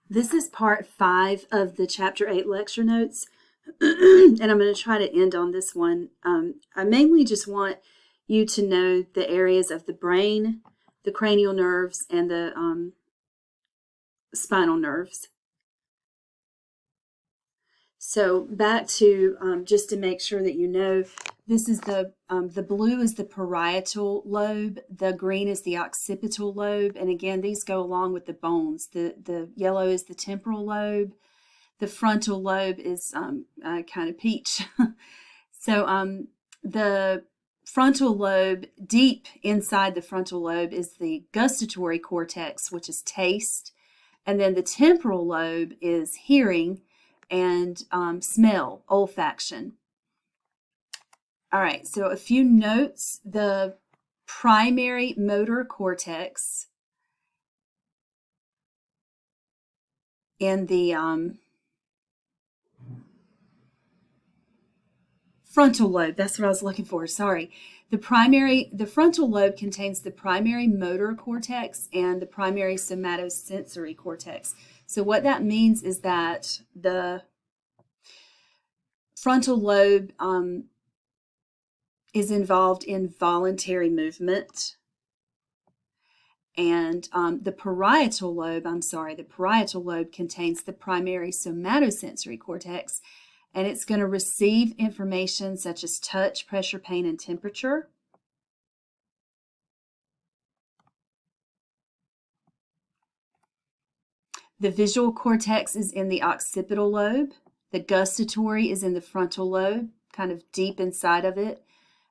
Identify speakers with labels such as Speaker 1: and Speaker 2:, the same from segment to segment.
Speaker 1: This is part 5 of the Chapter 8 lecture notes, and I'm going to try to end on this one. I mainly just want you to know the areas of the brain, the cranial nerves, and the spinal nerves. So back to just to make sure that you know, this is the blue is the parietal lobe, the green is the occipital lobe, and again these go along with the bones. The yellow is the temporal lobe, the frontal lobe is kind of peach. So the frontal lobe, deep inside the frontal lobe is the gustatory cortex, which is taste, and then the temporal lobe is hearing and smell, olfaction. All right, so a few notes. The primary motor cortex in the frontal lobe, that's what I was looking for, sorry. The frontal lobe contains the primary motor cortex and the primary somatosensory cortex. So what that means is that the frontal lobe is involved in voluntary movement, and the parietal lobe contains the primary somatosensory cortex, and it's going to receive information such as touch, pressure, pain, and temperature. The visual cortex is in the occipital lobe. The gustatory is in the frontal lobe, kind of deep inside of it.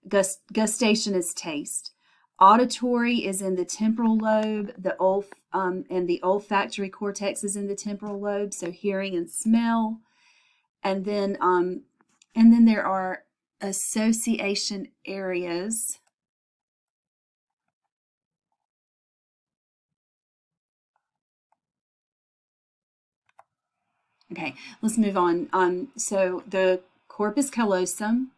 Speaker 1: Gustation is taste. Auditory is in the temporal lobe. And the olfactory cortex is in the temporal lobe, so hearing and smell. And then there are association areas. Okay, let's move on. So the corpus callosum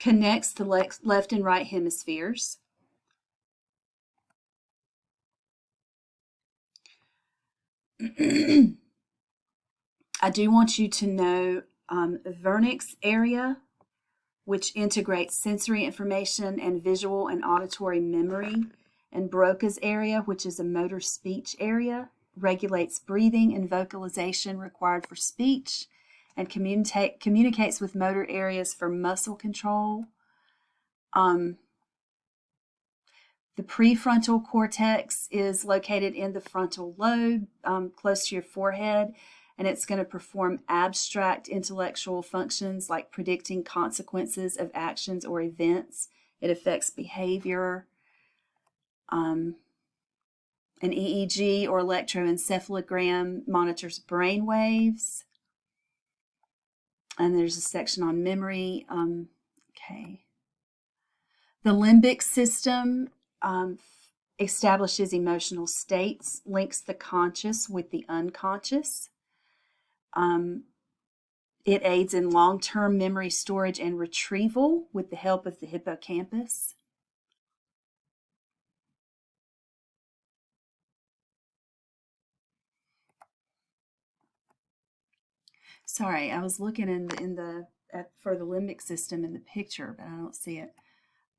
Speaker 1: connects the left and right hemispheres. I do want you to know Wernicke's area, which integrates sensory information and visual and auditory memory, and Broca's area, which is a motor speech area, regulates breathing and vocalization required for speech, and communicates with motor areas for muscle control. The prefrontal cortex is located in the frontal lobe, close to your forehead, and it's going to perform abstract intellectual functions like predicting consequences of actions or events. It affects behavior. An EEG or electroencephalogram monitors brain waves. And there's a section on memory. Okay. The limbic system establishes emotional states, links the conscious with the unconscious. It aids in long-term memory storage and retrieval with the help of the hippocampus. Sorry, I was looking for the limbic system in the picture, but I don't see it.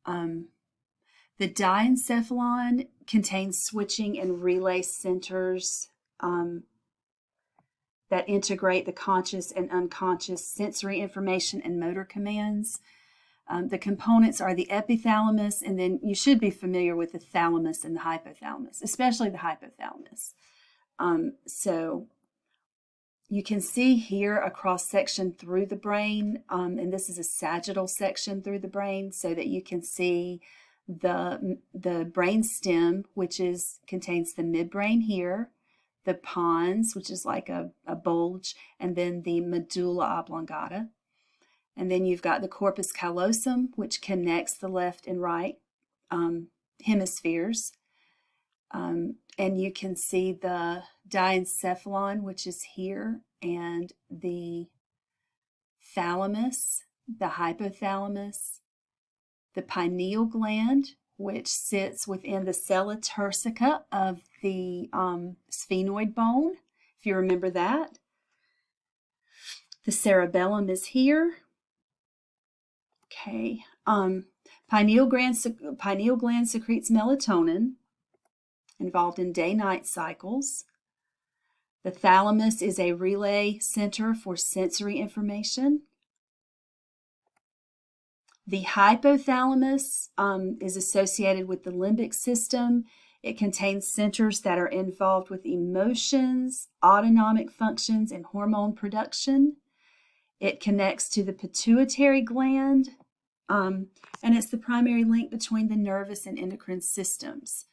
Speaker 1: The diencephalon contains switching and relay centers that integrate the conscious and unconscious sensory information and motor commands. The components are the epithalamus, and then you should be familiar with the thalamus and the hypothalamus, especially the hypothalamus. So you can see here a cross-section through the brain, and this is a sagittal section through the brain, so that you can see the brain stem, which contains the midbrain here, the pons, which is like a bulge, and then the medulla oblongata. And then you've got the corpus callosum, which connects the left and right hemispheres. And you can see the diencephalon, which is here, and the thalamus, the hypothalamus, the pineal gland, which sits within the sella turcica of the sphenoid bone, if you remember that. The cerebellum is here. Okay. Pineal gland secretes melatonin, involved in day-night cycles. The thalamus is a relay center for sensory information. The hypothalamus is associated with the limbic system. It contains centers that are involved with emotions, autonomic functions, and hormone production. It connects to the pituitary gland, and it's the primary link between the nervous and endocrine systems.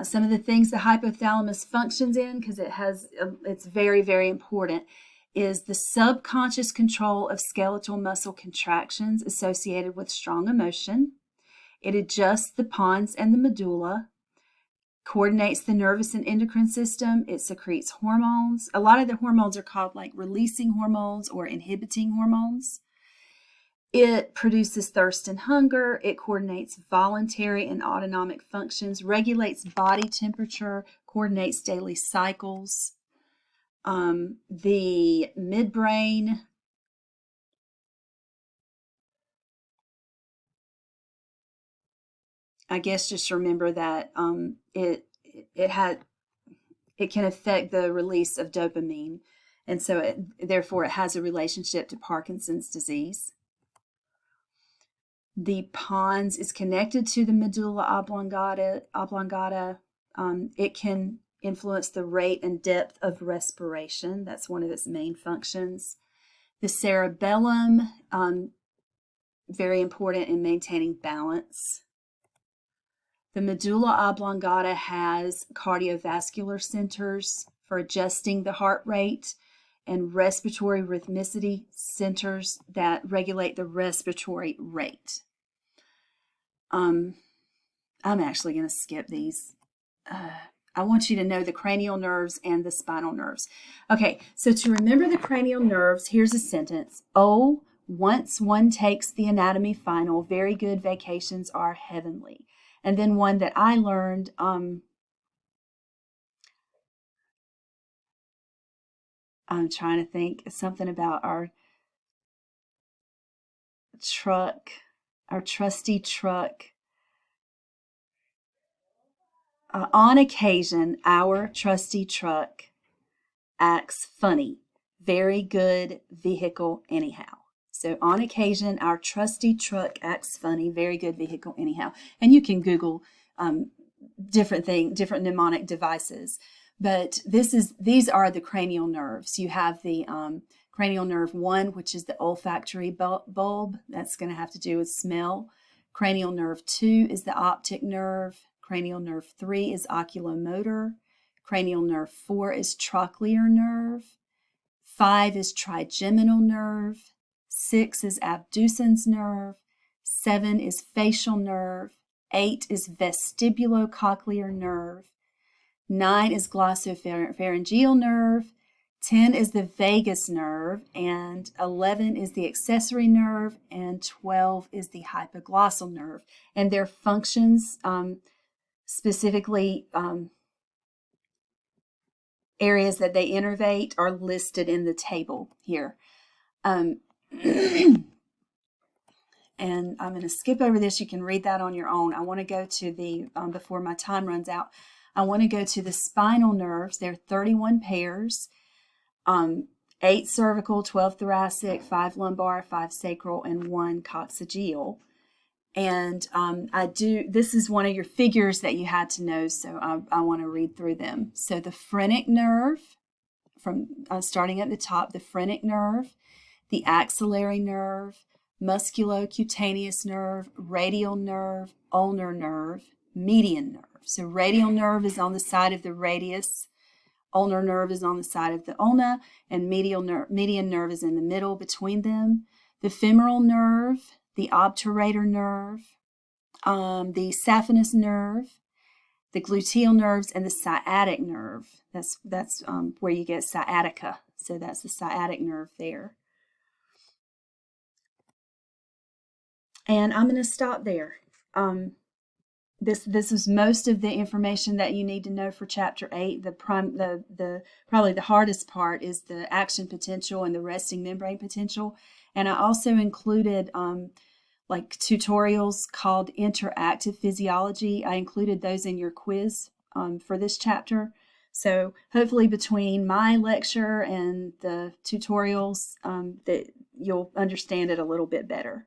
Speaker 1: Some of the things the hypothalamus functions in, because it's very, very important, is the subconscious control of skeletal muscle contractions associated with strong emotion. It adjusts the pons and the medulla, coordinates the nervous and endocrine system. It secretes hormones. A lot of the hormones are called like releasing hormones or inhibiting hormones. It produces thirst and hunger. It coordinates voluntary and autonomic functions, regulates body temperature, coordinates daily cycles. The midbrain, I guess just remember that it can affect the release of dopamine, and so therefore it has a relationship to Parkinson's disease. The pons is connected to the medulla oblongata. It can influence the rate and depth of respiration. That's one of its main functions. The cerebellum, very important in maintaining balance. The medulla oblongata has cardiovascular centers for adjusting the heart rate and respiratory rhythmicity centers that regulate the respiratory rate. I'm actually going to skip these. I want you to know the cranial nerves and the spinal nerves. Okay, so to remember the cranial nerves, here's a sentence. Oh, once one takes the anatomy final, very good vacations are heavenly. And then one that I learned, I'm trying to think, something about our truck, our trusty truck. On occasion, our trusty truck acts funny. Very good vehicle anyhow. So on occasion, our trusty truck acts funny. Very good vehicle anyhow. And you can Google different mnemonic devices. But these are the cranial nerves. You have the cranial nerve 1, which is the olfactory bulb. That's going to have to do with smell. Cranial nerve 2 is the optic nerve. Cranial nerve 3 is oculomotor. Cranial nerve 4 is trochlear nerve. 5 is trigeminal nerve. 6 is abducens nerve. 7 is facial nerve. 8 is vestibulocochlear nerve. 9 is glossopharyngeal nerve. 10 is the vagus nerve, and 11 is the accessory nerve, and 12 is the hypoglossal nerve. And their functions, specifically areas that they innervate, are listed in the table here. And I'm going to skip over this. You can read that on your own. I want to go to the, before my time runs out, I want to go to the spinal nerves. There are 31 pairs, 8 cervical, 12 thoracic, 5 lumbar, 5 sacral, and 1 coccygeal. And this is one of your figures that you had to know, so I want to read through them. So the phrenic nerve, from starting at the top, the phrenic nerve, the axillary nerve, musculocutaneous nerve, radial nerve, ulnar nerve, median nerve. So radial nerve is on the side of the radius, ulnar nerve is on the side of the ulna, and median nerve is in the middle between them. The femoral nerve, the obturator nerve, the saphenous nerve, the gluteal nerves, and the sciatic nerve. That's where you get sciatica. So that's the sciatic nerve there. And I'm going to stop there. This is most of the information that you need to know for chapter 8. The probably the hardest part is the action potential and the resting membrane potential. And I also included like tutorials called interactive physiology. I included those in your quiz for this chapter. So hopefully between my lecture and the tutorials that you'll understand it a little bit better.